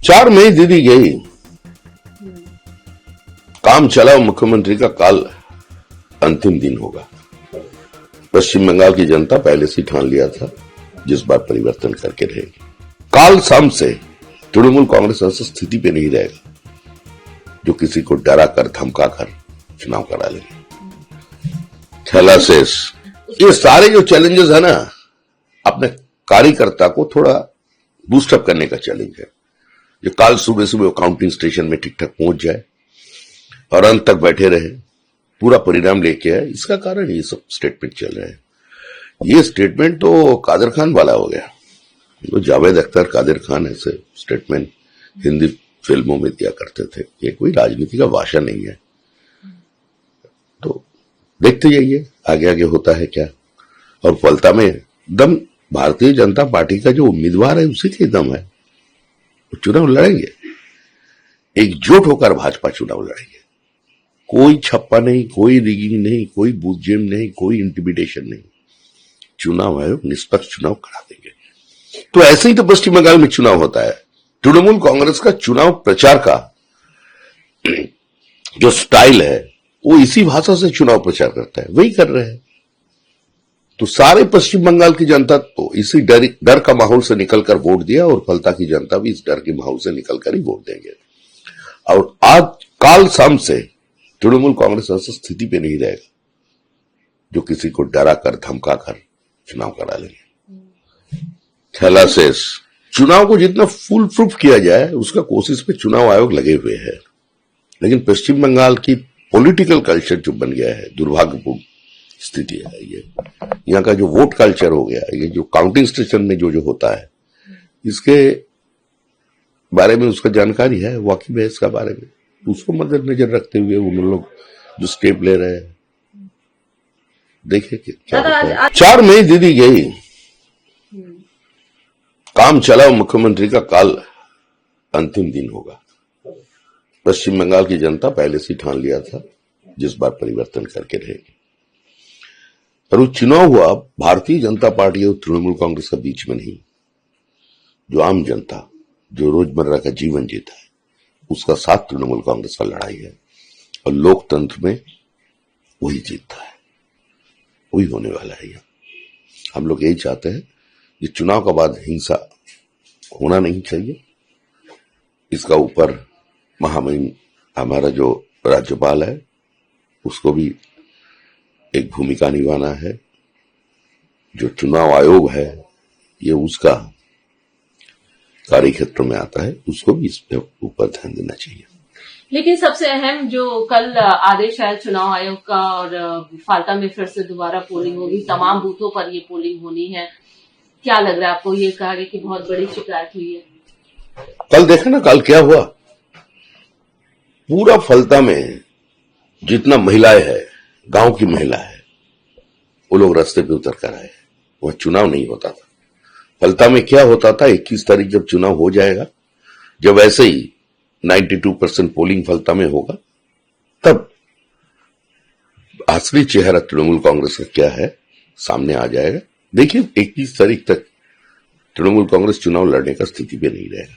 4 मई दे दी गई, काम चलाओ मुख्यमंत्री का काल अंतिम दिन होगा। पश्चिम बंगाल की जनता पहले से ठान लिया था, जिस बार परिवर्तन करके रहेगी। काल शाम से तृणमूल कांग्रेस ऐसी स्थिति पे नहीं रहेगा जो किसी को डरा कर धमका कर चुनाव करा लेंगे। थैलासेस, ये सारे जो चैलेंजेस है ना, अपने कार्यकर्ता को थोड़ा बूस्टअप करने का चैलेंज है। जो काल सुबह सुबह काउंटिंग स्टेशन में ठीक ठाक पहुंच जाए और अंत तक बैठे रहे, पूरा परिणाम लेके आए, इसका कारण ये सब स्टेटमेंट चल रहे हैं। ये स्टेटमेंट तो कादर खान वाला हो गया। तो जावेद अख्तर, कादर खान ऐसे स्टेटमेंट हिंदी फिल्मों में दिया करते थे। ये कोई राजनीति का भाषा नहीं है। तो देखते जाइए आगे आगे होता है क्या। और फलता में दम भारतीय जनता पार्टी का जो उम्मीदवार है उसी के दम है। वो चुनाव लड़ेंगे, एकजुट होकर भाजपा चुनाव लड़ेंगे। कोई छप्पा नहीं, कोई रिगिंग नहीं, कोई बूथ जेम नहीं, कोई इंटिमिडेशन नहीं। चुनाव आयोग निष्पक्ष चुनाव करा देंगे। तो ऐसे ही तो पश्चिम बंगाल में चुनाव होता है। तृणमूल कांग्रेस का चुनाव प्रचार का जो स्टाइल है वो इसी भाषा से चुनाव प्रचार करता है, वही कर रहे हैं। तो सारे पश्चिम बंगाल की जनता तो इसी डर का माहौल से निकलकर वोट दिया और फलता की जनता भी इस डर के माहौल से निकलकर ही वोट देंगे। और आज काल शाम से तृणमूल कांग्रेस ऐसी स्थिति पे नहीं रहेगा जो किसी को डरा कर धमका कर चुनाव करा लेंगे। थैलासेस, चुनाव को जितना फुल प्रूफ किया जाए उसका कोशिश पे चुनाव आयोग लगे हुए हैं। लेकिन पश्चिम बंगाल की पॉलिटिकल कल्चर जो बन गया है, दुर्भाग्यपूर्ण स्थिति है। ये यहाँ का जो वोट कल्चर हो गया, ये जो काउंटिंग स्टेशन में जो होता है, इसके बारे में उसका जानकारी है, वाकिफ है इसका बारे में। उसको मद्देनजर रखते हुए उन लोग जो स्टेप ले रहे हैं, देखिए क्या होता है। 4 मई दे दी गई, काम चलाओ मुख्यमंत्री का काल अंतिम दिन होगा। पश्चिम बंगाल की जनता पहले से ठान लिया था, जिस बार परिवर्तन करके रहेगी। और वो चुनाव हुआ भारतीय जनता पार्टी और तृणमूल कांग्रेस के बीच में नहीं। जो आम जनता जो रोजमर्रा का जीवन जीता है उसका साथ तृणमूल कांग्रेस का लड़ाई है। और लोकतंत्र में वही जीतता है, वही होने वाला है। यहाँ हम लोग यही चाहते हैं कि चुनाव के बाद हिंसा होना नहीं चाहिए। इसका ऊपर महामहिम हमारा जो राज्यपाल है उसको भी एक भूमिका निभाना है। जो चुनाव आयोग है ये उसका कार्यक्षेत्र में आता है, उसको भी इस पे ऊपर ध्यान देना चाहिए। लेकिन सबसे अहम जो कल आदेश आया चुनाव आयोग का, और फाल्टा में फिर से दोबारा पोलिंग होगी, तमाम बूथों पर ये पोलिंग होनी है। क्या लग रहा है आपको? ये कहा गया कि बहुत बड़ी शिकायत हुई है। कल देखा ना, कल क्या हुआ। पूरा फलता में जितना महिलाएं है, गांव की महिला है, वो लोग रास्ते पे उतर कर आए। वह चुनाव नहीं होता था। फलता में क्या होता था, 21 तारीख जब चुनाव हो जाएगा, जब ऐसे ही 92% पोलिंग फलता में होगा, तब असली चेहरा तृणमूल कांग्रेस का क्या है सामने आ जाएगा। देखिए 21 तारीख तक तृणमूल कांग्रेस चुनाव लड़ने का स्थिति पे नहीं रहेगा।